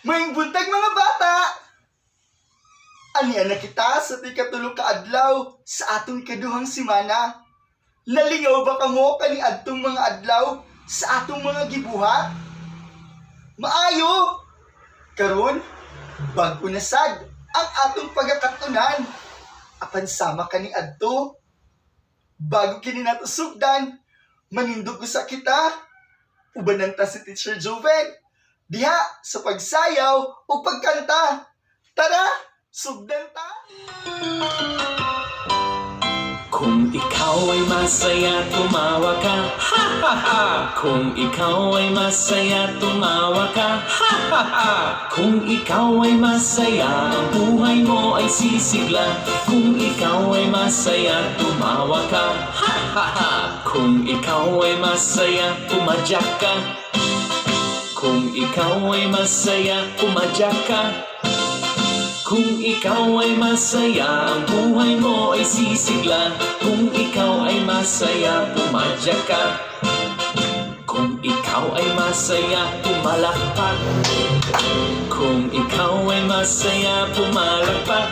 Maing buntag mga bata! Aniya na kita sa ti katulog ka adlaw sa atong ikaduhang simana. Nalingaw ba kamo kani adtong mga adlaw sa atong mga gibuhat? Maayo! Karon, bag-o na sad ang atong pagkakatunan. Apan sama kani adto. Bago kini nato sugdan, manindog sa kita. Ubanan ta si Teacher Joven diha sa pagsayaw o pagkanta. Tara, sugdan ta! Kung ikaw ay masaya, tumawa ka, ha ha ha! Kung ikaw ay masaya, tumawa ka, ha ha ha! Kung ikaw ay masaya, ang buhay mo ay sisigla. Kung ikaw ay masaya, tumawa ka, ha ha ha! Kung ikaw ay masaya, pumadyak ka. Kung ikaw ay masaya, pumadyak ka. Kung ikaw ay masaya, ang buhay mo ay sisigla. Kung ikaw ay masaya, pumadyak ka. Kung ikaw ay masaya, pumalakpak. Kung ikaw ay masaya, pumalakpak.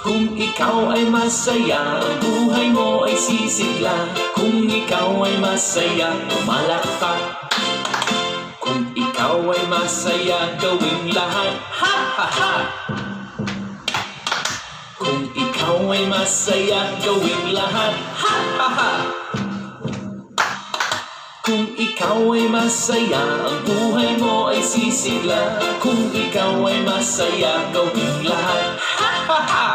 Kung ikaw ay masaya, ang buhay mo ay sisigla. Kung ikaw ay masaya, pumalakpak. Kung ikaw ay masaya, gawing lahat, ha ha ha! Kung ikaw ay masaya, gawing lahat, ha ha ha! Kung ikaw ay masaya, ang buhay mo ay sisigla. Kung ikaw ay masaya, gawing lahat, ha ha ha!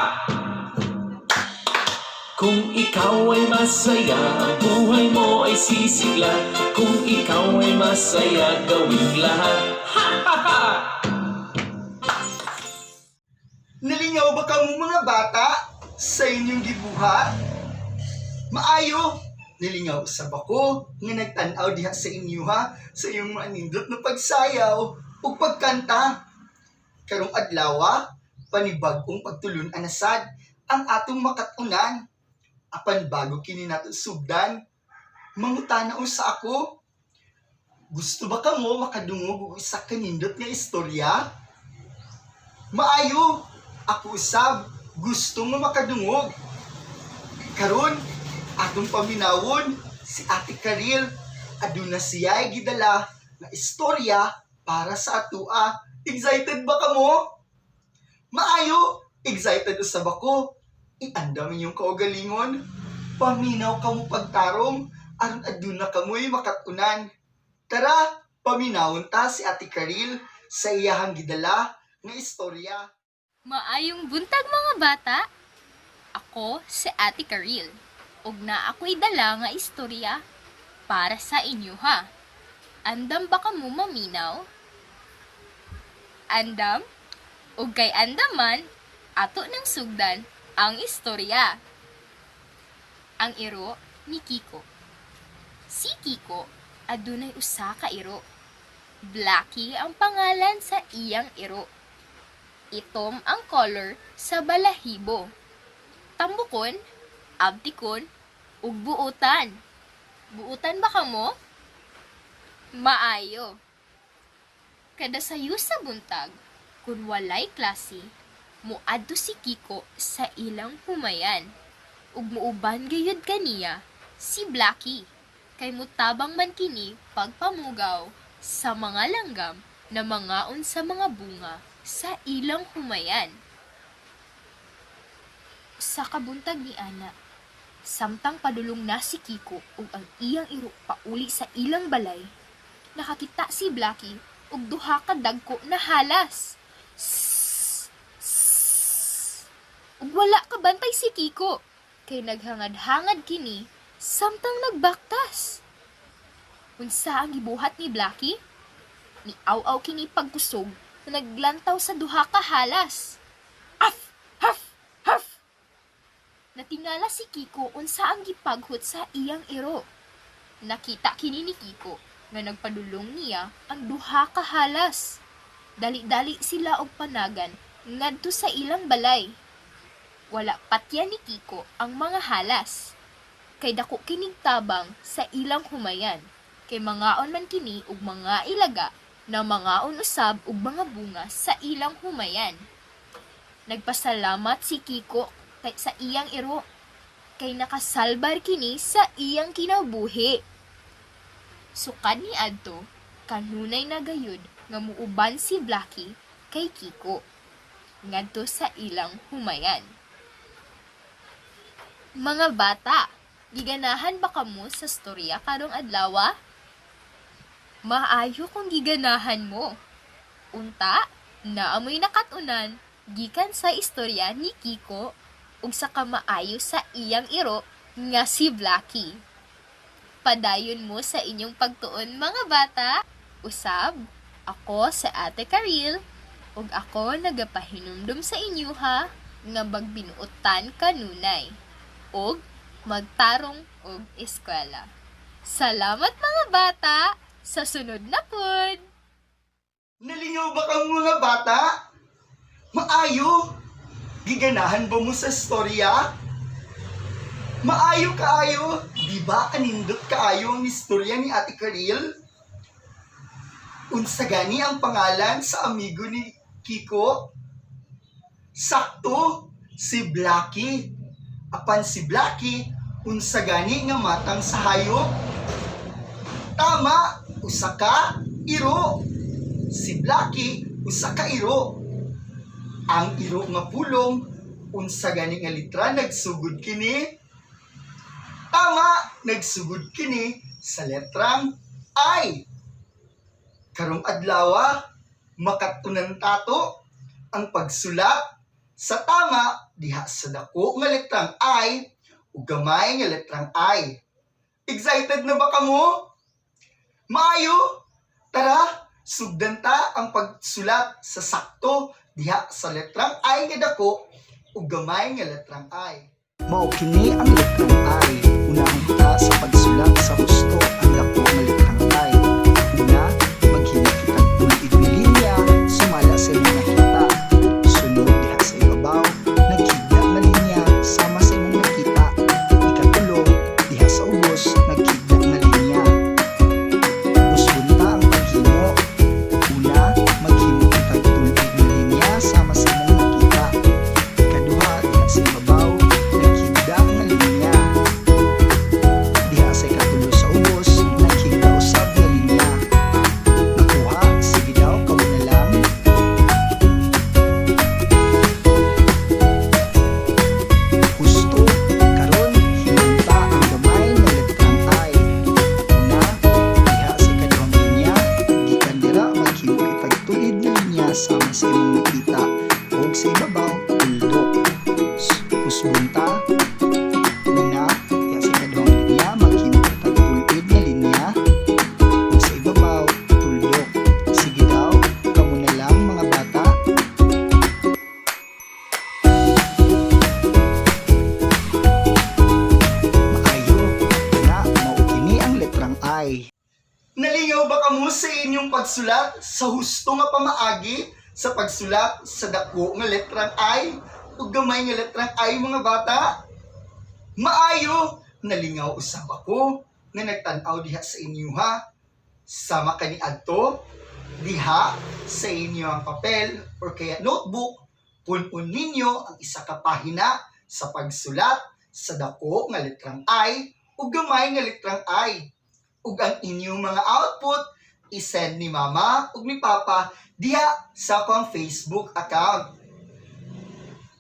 Kung ikaw ay masaya, ang buhay mo ay sisigla. Kung ikaw ay masaya, gawing lahat, ha ha ha! Nalingaw ba kamo mga bata sa inyong gibuhat? Maayo! Nalingaw sa bako nga nagtanaw diha sa inyo ha, sa iyong manindot na pagsayaw o pagkanta. Karong adlaw, panibag-ong pagtulon anasad ang atong makatunan. Apan bago kini nato sugdan, mangutana sa ako. Gusto ba kamo makadungog og isa ka nindot nga istorya? Maayo, ako usab gusto nga makadungog. Karon, atong paminawon si Ate Karil. Aduna siya gidala nga istorya para sa atua. Excited ba kamo? Maayo, excited usab ako. Iandam inyong kaugalingon. Paminaw kamo pagtarong aron aduna kamoy makatunan. Tara, paminawon ta si Ate Karil sa iyahang gidala nga istorya. Maayong buntag mga bata. Ako si Ate Karil. Ug na ako'y dala nga istorya para sa inyo ha. Andam ba kamo maminaw? Andam? Ug kay andaman, ato nang sugdan ang istorya. Ang iro ni Kiko. Si Kiko adunay usa ka iro. Blacky ang pangalan sa iyang iro. Itom ang color sa balahibo. Tambukon, abtikon, ug buutan. Buutan ba kamo? Maayo. Kada sayo sa buntag, kun walay klase, muadto si Kiko sa ilang humayan. Ug muuban gayud kaniya si Blacky. Kay mutabang man kini pagpamugaw sa mga langgam na mangaon sa mga bunga sa ilang humayan. Sa kabuntag ni Ana, samtang padulong na si Kiko ug ang iyang iro pauli sa ilang balay, nakakita si Blacky ug duha ka dagko na halas. Ug wala ka bantay si Kiko, kay naghangad-hangad kini samtang nagbaktas. Unsa ang gibuhat ni Blacky? Ni aw-aw kini pagkusog na naglantaw sa duha ka halas. Af! Haf! Haf! Natingala si Kiko unsa ang gipaghut sa iyang iro. Nakita kini ni Kiko nga nagpadulong niya ang duha ka halas. Dali-dali sila og panagan ngadto sa ilang balay. Wala patya ni Kiko ang mga halas. Kay dako kining tabang sa ilang humayan. Kay mangaon man kini og mga ilaga na mga unusab ug mga bunga sa ilang humayan. Nagpasalamat si Kiko sa iyang iro kay nakasalbar kini sa iyang kinabuhi. Sukad ni adto kanunay na gayud nga muuban si Blackie kay Kiko ngadto sa ilang humayan. Mga bata, giganahan ba kamo sa storya karong adlaw? Maayo kung giganahan mo. Unta, naamoy nakatunan gikan sa istorya ni Kiko ug sa kamaayo sa iyang iro nga si Blackie. Padayon mo sa inyong pagtuon mga bata. Usab, ako sa Ate Karil ug ako nagapahinumdum sa inyo ha nga magbinuotan kanunay ug magtarong og eskwela. Salamat mga bata! Sa sunod na pod! Nalingaw ba kang mga bata? Maayo? Giganahan ba mo sa storya? Maayo kaayo? Di ba anindot kaayo ang istorya ni Ate Karil? Unsa gani ang pangalan sa amigo ni Kiko? Sakto, si Blackie. Apan si Blackie, unsa gani nga matang sa hayop? Tama, usa ka iro. Si Blackie, usa ka iro. Ang iro nga pulong, unsa gani nga litra nagsugod kini? Tama, nagsugod kini sa letrang I. Karong adlaw, makatunan tato ang pagsulat sa tama diha sa dako nga letrang I ug gamay nga letrang I. Excited na ba kamo? Maayo, tara, sugdan ta ang pagsulat sa sakto diha sa letrang I nga dako ug gamay nga letrang I. Mao kini ang letrang I. Unahan ta sa pagsulat sa husto ang dako nga letrang I. Una, maghinay kitang tulig linya sumala sa imong nakita. Sunod diha sa ibabaw, naghigda nga linya sama sa imong nakita. Ikatulo, diha sa ubos, naghigda nga linya. Usbunta ang paghimo. Una, maghimo kitang tulig nga linya sama sa imong nakita. Ikaduha, diha sa ibabaw, naghigda nga linya. Diha sa ikatulo sa ubos, naghigda usab nga linya. Nakuha, sige daw, kaw na lang. Husto, karon hinunta ang gamay nga letrang I. Una, diha sa ikaduhang linya, gikan dira maghimo kitag tuid nga linya sama sa imong nakita. Ug sa ibabaw, tuldok. Usbunta, una, diha sa ikaduhang linya, maghimo kitag tuid nga linya. Ug sa ibabaw, tuldok. Sige daw, kamo na lang mga bata. Maayo, na mao kini ang letrang I. Nalingaw ba kamo sa inyong pagsulat sa husto nga pamaagi sa pagsulat sa dako nga letrang I ug gamay nga letrang I mga bata? Maayo, nalingaw usab ako nga nagtan-aw diha sa inyo ha. Sama kani adto diha sa inyo ang papel or kaya notebook, pun-un ninyo ang isa ka pahina sa pagsulat sa dako nga letrang I ug gamay nga letrang I. Ug ang inyong mga output i-send ni Mama ug ni Papa diha sa akong Facebook account.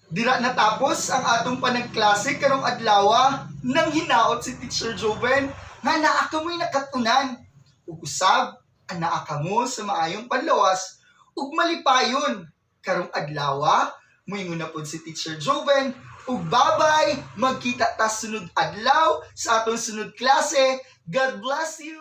Dira natapos ang atong panagklase karong adlaw nang hinaot si Teacher Joven nga naa kamoy nakatunan. Ug usab anaa kamo sa maayong panlawas ug malipayon. Karong adlaw moingon na pod si Teacher Joven ug bye-bye. Magkita ta sunod adlaw sa atong sunod klase. God bless you!